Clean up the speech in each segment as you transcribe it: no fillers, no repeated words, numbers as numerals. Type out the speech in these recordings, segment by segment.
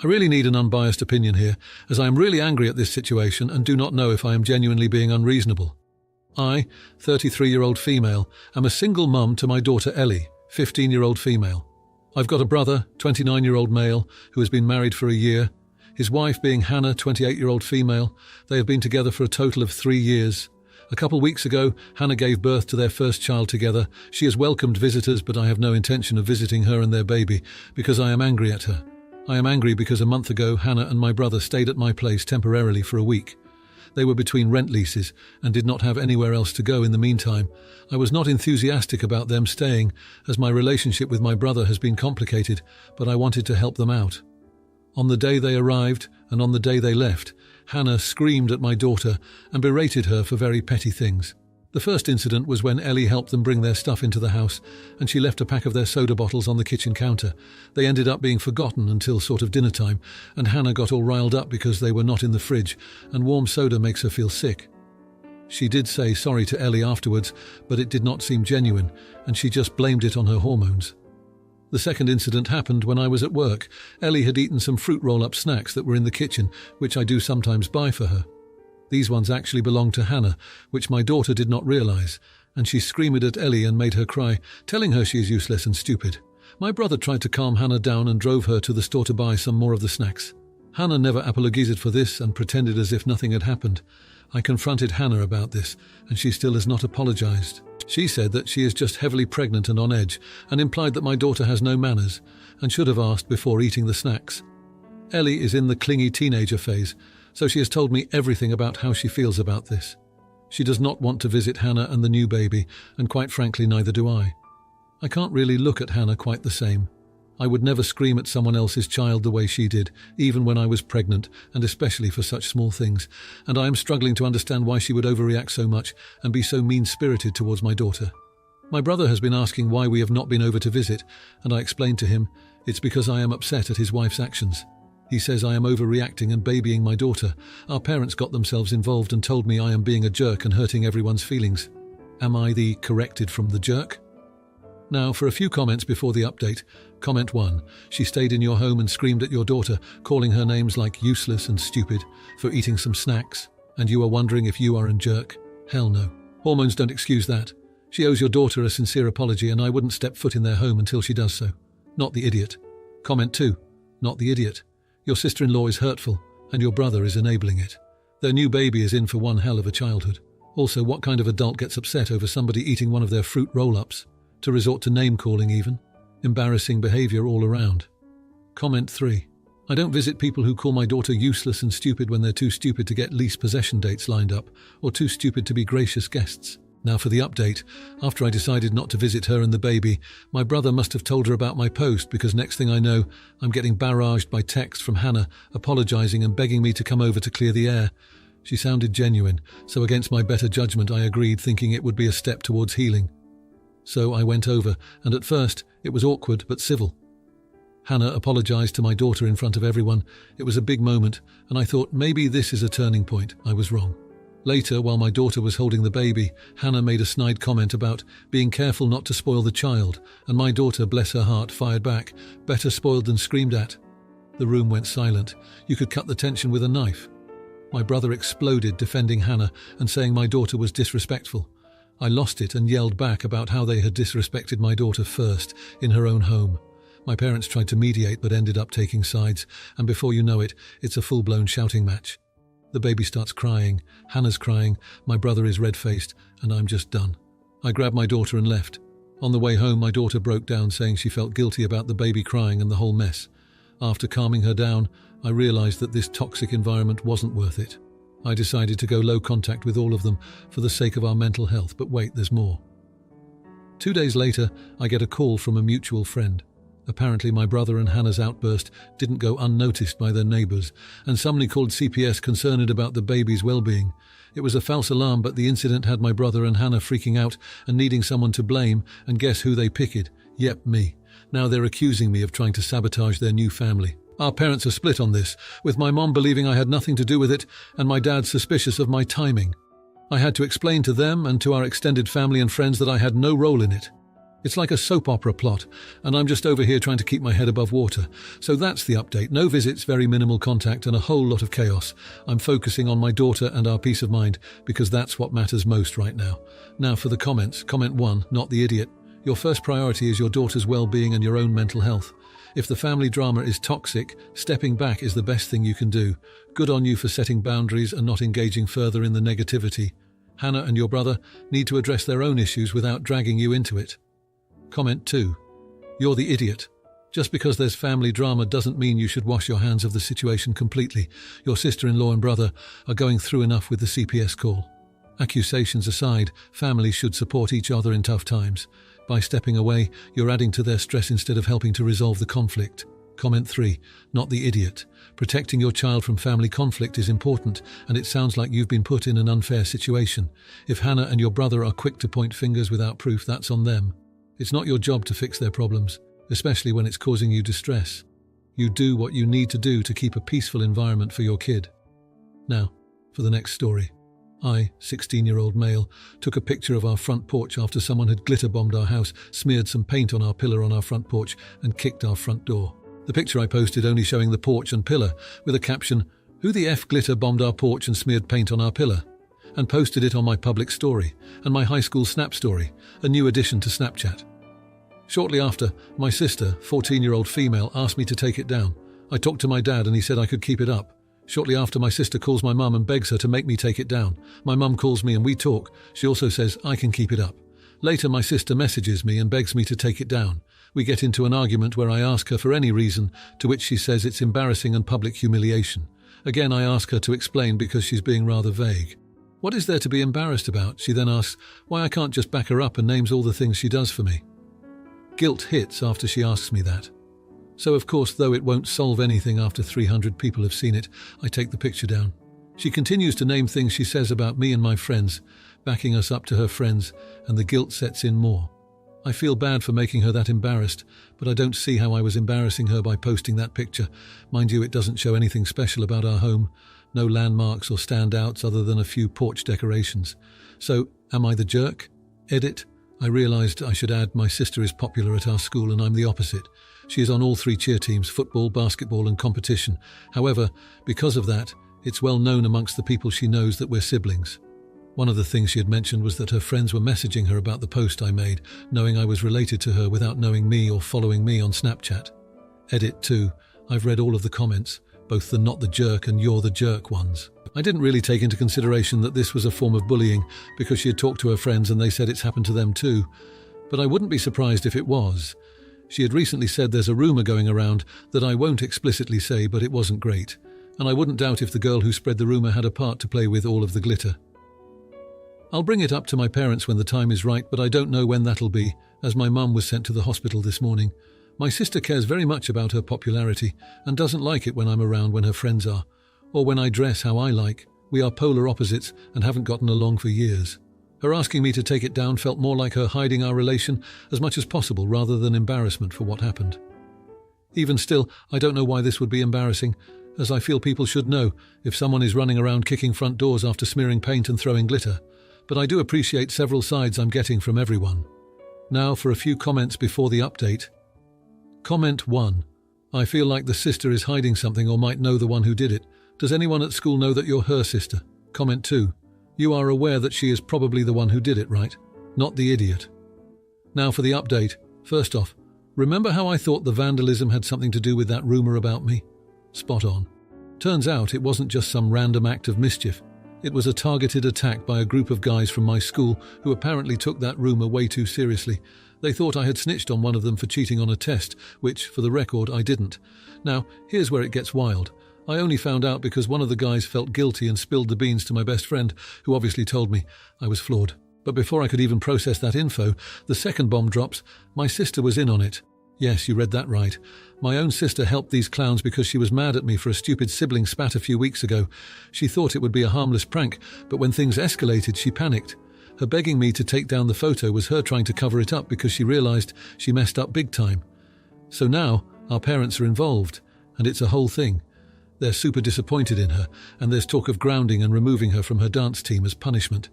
I really need an unbiased opinion here, as I am really angry at this situation and do not know if I am genuinely being unreasonable. I, 33-year-old female, am a single mum to my daughter Ellie, 15-year-old female. I've got a brother, 29-year-old male, who has been married for a year. His wife being Hannah, 28-year-old female. They have been together for a total of 3 years. A couple weeks ago, Hannah gave birth to their first child together. She has welcomed visitors, but I have no intention of visiting her and their baby because I am angry at her. I am angry because a month ago, Hannah and my brother stayed at my place temporarily for a week. They were between rent leases and did not have anywhere else to go in the meantime. I was not enthusiastic about them staying, as my relationship with my brother has been complicated, but I wanted to help them out. On the day they arrived, and on the day they left, Hannah screamed at my daughter and berated her for very petty things. The first incident was when Ellie helped them bring their stuff into the house, and she left a pack of their soda bottles on the kitchen counter. They ended up being forgotten until sort of dinner time, and Hannah got all riled up because they were not in the fridge, and warm soda makes her feel sick. She did say sorry to Ellie afterwards, but it did not seem genuine, and she just blamed it on her hormones. The second incident happened when I was at work. Ellie had eaten some fruit roll-up snacks that were in the kitchen, which I do sometimes buy for her. These ones actually belonged to Hannah, which my daughter did not realize, and she screamed at Ellie and made her cry, telling her she is useless and stupid. My brother tried to calm Hannah down and drove her to the store to buy some more of the snacks. Hannah never apologized for this and pretended as if nothing had happened. I confronted Hannah about this, and she still has not apologized. She said that she is just heavily pregnant and on edge, and implied that my daughter has no manners, and should have asked before eating the snacks. Ellie is in the clingy teenager phase, so she has told me everything about how she feels about this. She does not want to visit Hannah and the new baby, and quite frankly neither do I. I can't really look at Hannah quite the same. I would never scream at someone else's child the way she did, even when I was pregnant, and especially for such small things, and I am struggling to understand why she would overreact so much and be so mean-spirited towards my daughter. My brother has been asking why we have not been over to visit, and I explained to him, it's because I am upset at his wife's actions. He says I am overreacting and babying my daughter. Our parents got themselves involved and told me I am being a jerk and hurting everyone's feelings. Am I the corrected from the jerk? Now, for a few comments before the update. Comment 1. She stayed in your home and screamed at your daughter, calling her names like useless and stupid for eating some snacks, and you are wondering if you are a jerk? Hell no. Hormones don't excuse that. She owes your daughter a sincere apology, and I wouldn't step foot in their home until she does so. Not the idiot. Comment 2. Not the idiot. Your sister-in-law is hurtful, and your brother is enabling it. Their new baby is in for one hell of a childhood. Also, what kind of adult gets upset over somebody eating one of their fruit roll-ups? To resort to name-calling even? Embarrassing behaviour all around. Comment 3. I don't visit people who call my daughter useless and stupid when they're too stupid to get lease possession dates lined up, or too stupid to be gracious guests. Now for the update. After I decided not to visit her and the baby, my brother must have told her about my post, because next thing I know, I'm getting barraged by text from Hannah, apologising and begging me to come over to clear the air. She sounded genuine, so against my better judgment I agreed, thinking it would be a step towards healing. So I went over, and at first it was awkward but civil. Hannah apologised to my daughter in front of everyone. It was a big moment, and I thought maybe this is a turning point. I was wrong. Later, while my daughter was holding the baby, Hannah made a snide comment about being careful not to spoil the child, and my daughter, bless her heart, fired back, better spoiled than screamed at. The room went silent. You could cut the tension with a knife. My brother exploded, defending Hannah and saying my daughter was disrespectful. I lost it and yelled back about how they had disrespected my daughter first, in her own home. My parents tried to mediate but ended up taking sides, and before you know it, it's a full-blown shouting match. The baby starts crying, Hannah's crying, my brother is red-faced, and I'm just done. I grabbed my daughter and left. On the way home, my daughter broke down, saying she felt guilty about the baby crying and the whole mess. After calming her down, I realized that this toxic environment wasn't worth it. I decided to go low contact with all of them for the sake of our mental health, but wait, there's more. 2 days later, I get a call from a mutual friend. Apparently my brother and Hannah's outburst didn't go unnoticed by their neighbours, and somebody called CPS concerned about the baby's well-being. It was a false alarm, but the incident had my brother and Hannah freaking out and needing someone to blame, and guess who they picked? Yep, me. Now they're accusing me of trying to sabotage their new family. Our parents are split on this, with my mom believing I had nothing to do with it, and my dad suspicious of my timing. I had to explain to them and to our extended family and friends that I had no role in it. It's like a soap opera plot, and I'm just over here trying to keep my head above water. So that's the update. No visits, very minimal contact, and a whole lot of chaos. I'm focusing on my daughter and our peace of mind, because that's what matters most right now. Now for the comments. Comment 1, not the idiot. Your first priority is your daughter's well-being and your own mental health. If the family drama is toxic, stepping back is the best thing you can do. Good on you for setting boundaries and not engaging further in the negativity. Hannah and your brother need to address their own issues without dragging you into it. Comment 2. You're the idiot. Just because there's family drama doesn't mean you should wash your hands of the situation completely. Your sister-in-law and brother are going through enough with the CPS call. Accusations aside, families should support each other in tough times. By stepping away, you're adding to their stress instead of helping to resolve the conflict. Comment 3. Not the idiot. Protecting your child from family conflict is important, and it sounds like you've been put in an unfair situation. If Hannah and your brother are quick to point fingers without proof, that's on them. It's not your job to fix their problems, especially when it's causing you distress. You do what you need to do to keep a peaceful environment for your kid. Now, for the next story. I, 16-year-old male, took a picture of our front porch after someone had glitter-bombed our house, smeared some paint on our pillar on our front porch, and kicked our front door. The picture I posted only showing the porch and pillar, with a caption, "Who the F glitter-bombed our porch and smeared paint on our pillar?" and posted it on my public story and my high school Snap story, a new addition to Snapchat. Shortly after, my sister, 14-year-old female, asked me to take it down. I talked to my dad and he said I could keep it up. Shortly after, my sister calls my mum and begs her to make me take it down. My mum calls me and we talk. She also says I can keep it up. Later, my sister messages me and begs me to take it down. We get into an argument where I ask her for any reason, to which she says it's embarrassing and public humiliation. Again, I ask her to explain because she's being rather vague. What is there to be embarrassed about? She then asks why I can't just back her up and names all the things she does for me. Guilt hits after she asks me that. So of course, though it won't solve anything after 300 people have seen it, I take the picture down. She continues to name things she says about me and my friends, backing us up to her friends, and the guilt sets in more. I feel bad for making her that embarrassed, but I don't see how I was embarrassing her by posting that picture. Mind you, it doesn't show anything special about our home, no landmarks or standouts other than a few porch decorations. So, am I the jerk? Edit. I realised I should add my sister is popular at our school and I'm the opposite. She is on all 3 cheer teams, football, basketball and competition. However, because of that, it's well known amongst the people she knows that we're siblings. One of the things she had mentioned was that her friends were messaging her about the post I made, knowing I was related to her without knowing me or following me on Snapchat. Edit 2. I've read all of the comments, both the not the jerk and you're the jerk ones. I didn't really take into consideration that this was a form of bullying because she had talked to her friends and they said it's happened to them too. But I wouldn't be surprised if it was. She had recently said there's a rumour going around that I won't explicitly say, but it wasn't great. And I wouldn't doubt if the girl who spread the rumour had a part to play with all of the glitter. I'll bring it up to my parents when the time is right, but I don't know when that'll be, as my mum was sent to the hospital this morning. My sister cares very much about her popularity and doesn't like it when I'm around when her friends are, or when I dress how I like. We are polar opposites and haven't gotten along for years. Her asking me to take it down felt more like her hiding our relation as much as possible rather than embarrassment for what happened. Even still, I don't know why this would be embarrassing, as I feel people should know if someone is running around kicking front doors after smearing paint and throwing glitter. But I do appreciate several sides I'm getting from everyone. Now for a few comments before the update. Comment 1. I feel like the sister is hiding something or might know the one who did it. Does anyone at school know that you're her sister? Comment 2. You are aware that she is probably the one who did it, right? Not the idiot. Now for the update. First off, remember how I thought the vandalism had something to do with that rumour about me? Spot on. Turns out it wasn't just some random act of mischief. It was a targeted attack by a group of guys from my school who apparently took that rumour way too seriously. They thought I had snitched on one of them for cheating on a test, which, for the record, I didn't. Now, here's where it gets wild. I only found out because one of the guys felt guilty and spilled the beans to my best friend, who obviously told me I was flawed. But before I could even process that info, the second bomb drops. My sister was in on it. Yes, you read that right. My own sister helped these clowns because she was mad at me for a stupid sibling spat a few weeks ago. She thought it would be a harmless prank, but when things escalated, she panicked. Her begging me to take down the photo was her trying to cover it up because she realised she messed up big time. So now, our parents are involved, and it's a whole thing. They're super disappointed in her, and there's talk of grounding and removing her from her dance team as punishment.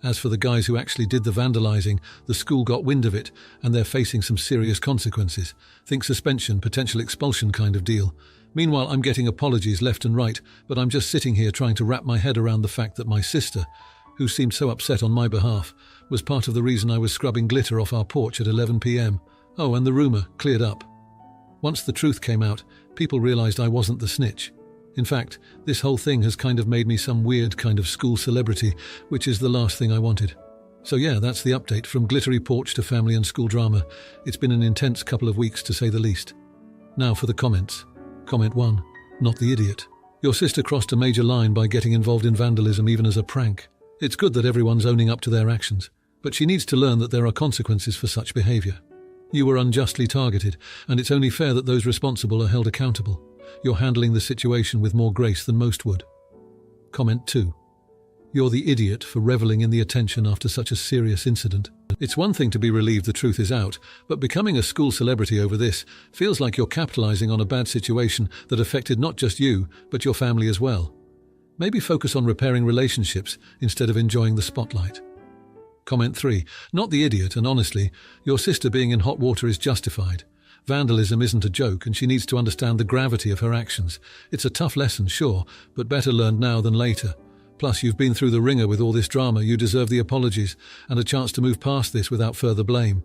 As for the guys who actually did the vandalizing, the school got wind of it, and they're facing some serious consequences. Think suspension, potential expulsion kind of deal. Meanwhile, I'm getting apologies left and right, but I'm just sitting here trying to wrap my head around the fact that my sister, who seemed so upset on my behalf, was part of the reason I was scrubbing glitter off our porch at 11 p.m. Oh, and the rumour cleared up. Once the truth came out, people realised I wasn't the snitch. In fact, this whole thing has kind of made me some weird kind of school celebrity, which is the last thing I wanted. So yeah, that's the update from glittery porch to family and school drama. It's been an intense couple of weeks, to say the least. Now for the comments. Comment 1. Not the idiot. Your sister crossed a major line by getting involved in vandalism even as a prank. It's good that everyone's owning up to their actions, but she needs to learn that there are consequences for such behaviour. You were unjustly targeted, and it's only fair that those responsible are held accountable. You're handling the situation with more grace than most would. Comment 2. You're the idiot for reveling in the attention after such a serious incident. It's one thing to be relieved the truth is out, but becoming a school celebrity over this feels like you're capitalizing on a bad situation that affected not just you, but your family as well. Maybe focus on repairing relationships instead of enjoying the spotlight. Comment 3. Not the idiot, and honestly, your sister being in hot water is justified. Vandalism isn't a joke, and she needs to understand the gravity of her actions. It's a tough lesson, sure, but better learned now than later. Plus, you've been through the ringer with all this drama, you deserve the apologies, and a chance to move past this without further blame.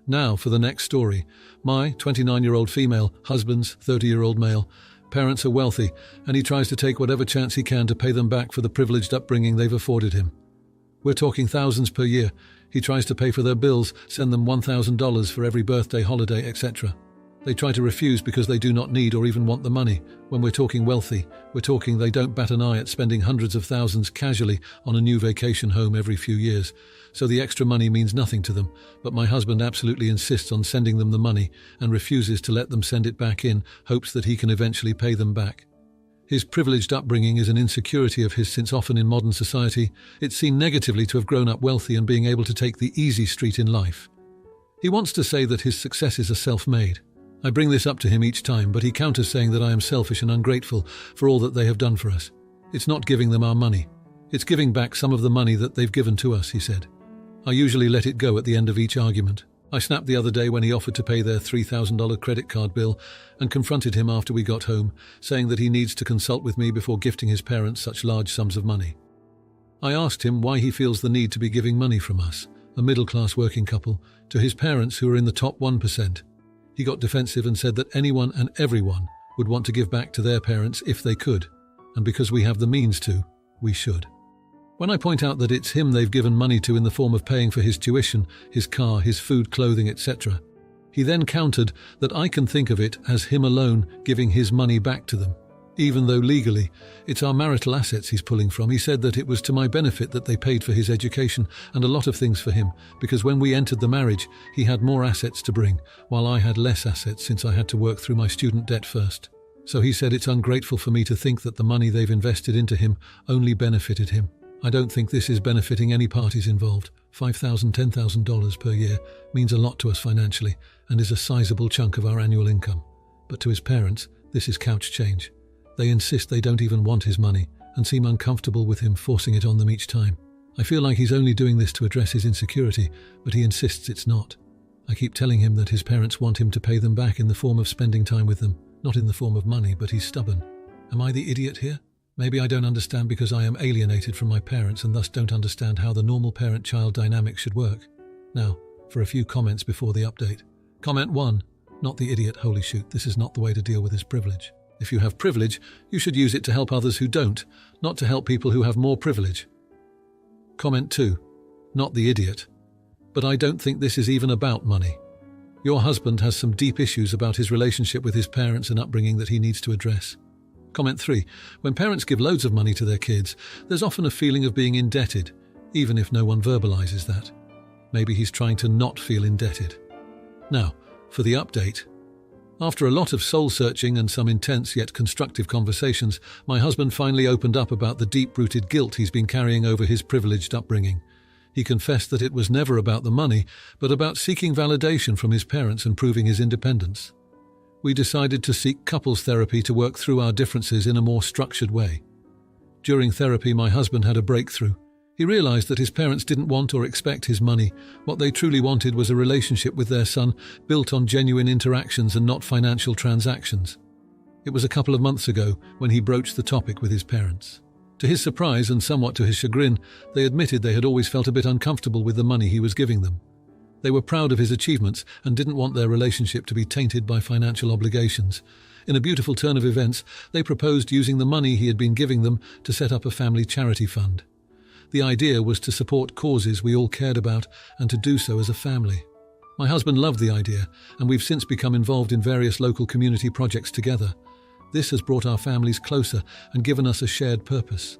Now for the next story. My 29-year-old female, husband's 30-year-old male. Parents are wealthy, and he tries to take whatever chance he can to pay them back for the privileged upbringing they've afforded him. We're talking thousands per year. He tries to pay for their bills, send them $1,000 for every birthday, holiday, etc. They try to refuse because they do not need or even want the money. When we're talking wealthy, we're talking they don't bat an eye at spending hundreds of thousands casually on a new vacation home every few years. So the extra money means nothing to them, but my husband absolutely insists on sending them the money and refuses to let them send it back in hopes that he can eventually pay them back. His privileged upbringing is an insecurity of his since often in modern society, it's seen negatively to have grown up wealthy and being able to take the easy street in life. He wants to say that his successes are self-made. I bring this up to him each time, but he counters saying that I am selfish and ungrateful for all that they have done for us. It's not giving them our money. It's giving back some of the money that they've given to us, he said. I usually let it go at the end of each argument. I snapped the other day when he offered to pay their $3,000 credit card bill and confronted him after we got home, saying that he needs to consult with me before gifting his parents such large sums of money. I asked him why he feels the need to be giving money from us, a middle-class working couple, to his parents who are in the top 1%. He got defensive and said that anyone and everyone would want to give back to their parents if they could, and because we have the means to, we should. When I point out that it's him they've given money to in the form of paying for his tuition, his car, his food, clothing, etc., he then countered that I can think of it as him alone giving his money back to them. Even though legally, it's our marital assets he's pulling from. He said that it was to my benefit that they paid for his education and a lot of things for him, because when we entered the marriage, he had more assets to bring, while I had less assets since I had to work through my student debt first. So he said it's ungrateful for me to think that the money they've invested into him only benefited him. I don't think this is benefiting any parties involved. $5,000, $10,000 per year means a lot to us financially and is a sizable chunk of our annual income. But to his parents, this is couch change. They insist they don't even want his money and seem uncomfortable with him forcing it on them each time. I feel like he's only doing this to address his insecurity, but he insists it's not. I keep telling him that his parents want him to pay them back in the form of spending time with them, not in the form of money, but he's stubborn. Am I the idiot here? Maybe I don't understand because I am alienated from my parents and thus don't understand how the normal parent-child dynamic should work. Now, for a few comments before the update. Comment 1. Not the idiot, holy shoot, this is not the way to deal with his privilege. If you have privilege, you should use it to help others who don't, not to help people who have more privilege. Comment 2. Not the idiot. But I don't think this is even about money. Your husband has some deep issues about his relationship with his parents and upbringing that he needs to address. Comment 3. When parents give loads of money to their kids, there's often a feeling of being indebted, even if no one verbalizes that. Maybe he's trying to not feel indebted. Now, for the update. After a lot of soul-searching and some intense yet constructive conversations, my husband finally opened up about the deep-rooted guilt he's been carrying over his privileged upbringing. He confessed that it was never about the money, but about seeking validation from his parents and proving his independence. We decided to seek couples therapy to work through our differences in a more structured way. During therapy, my husband had a breakthrough. He realized that his parents didn't want or expect his money. What they truly wanted was a relationship with their son built on genuine interactions and not financial transactions. It was a couple of months ago when he broached the topic with his parents. To his surprise and somewhat to his chagrin, they admitted they had always felt a bit uncomfortable with the money he was giving them. They were proud of his achievements and didn't want their relationship to be tainted by financial obligations. In a beautiful turn of events, they proposed using the money he had been giving them to set up a family charity fund. The idea was to support causes we all cared about and to do so as a family. My husband loved the idea, and we've since become involved in various local community projects together. This has brought our families closer and given us a shared purpose.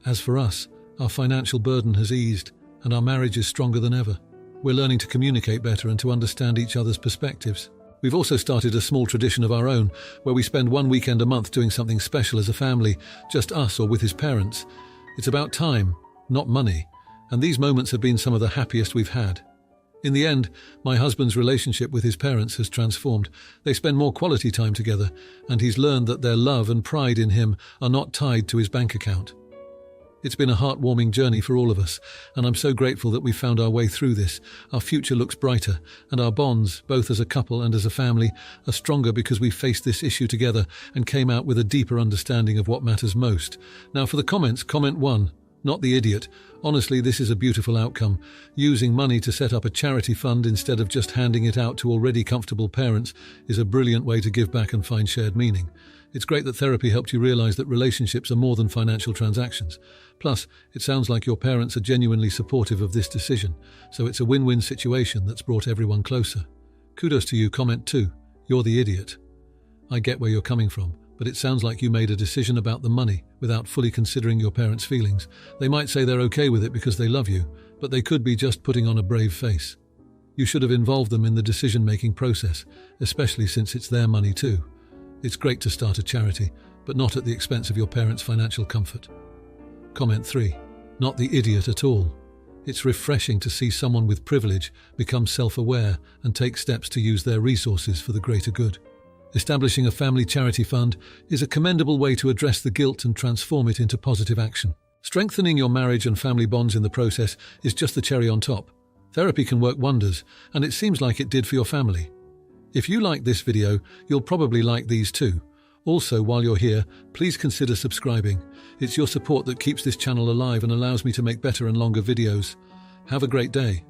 As for us, our financial burden has eased, and our marriage is stronger than ever. We're learning to communicate better and to understand each other's perspectives. We've also started a small tradition of our own, where we spend one weekend a month doing something special as a family, just us or with his parents. It's about time, not money, and these moments have been some of the happiest we've had. In the end, my husband's relationship with his parents has transformed. They spend more quality time together, and he's learned that their love and pride in him are not tied to his bank account. It's been a heartwarming journey for all of us, and I'm so grateful that we found our way through this. Our future looks brighter, and our bonds, both as a couple and as a family, are stronger because we faced this issue together and came out with a deeper understanding of what matters most. Now for the comments, comment 1. Not the idiot. Honestly, this is a beautiful outcome. Using money to set up a charity fund instead of just handing it out to already comfortable parents is a brilliant way to give back and find shared meaning. It's great that therapy helped you realize that relationships are more than financial transactions. Plus, it sounds like your parents are genuinely supportive of this decision, so it's a win-win situation that's brought everyone closer. Kudos to you. Comment 2. You're the idiot. I get where you're coming from, but it sounds like you made a decision about the money without fully considering your parents' feelings. They might say they're okay with it because they love you, but they could be just putting on a brave face. You should have involved them in the decision-making process, especially since it's their money too. It's great to start a charity, but not at the expense of your parents' financial comfort. Comment 3. Not the idiot at all. It's refreshing to see someone with privilege become self-aware and take steps to use their resources for the greater good. Establishing a family charity fund is a commendable way to address the guilt and transform it into positive action. Strengthening your marriage and family bonds in the process is just the cherry on top. Therapy can work wonders, and it seems like it did for your family. If you like this video, you'll probably like these too. Also, while you're here, please consider subscribing. It's your support that keeps this channel alive and allows me to make better and longer videos. Have a great day.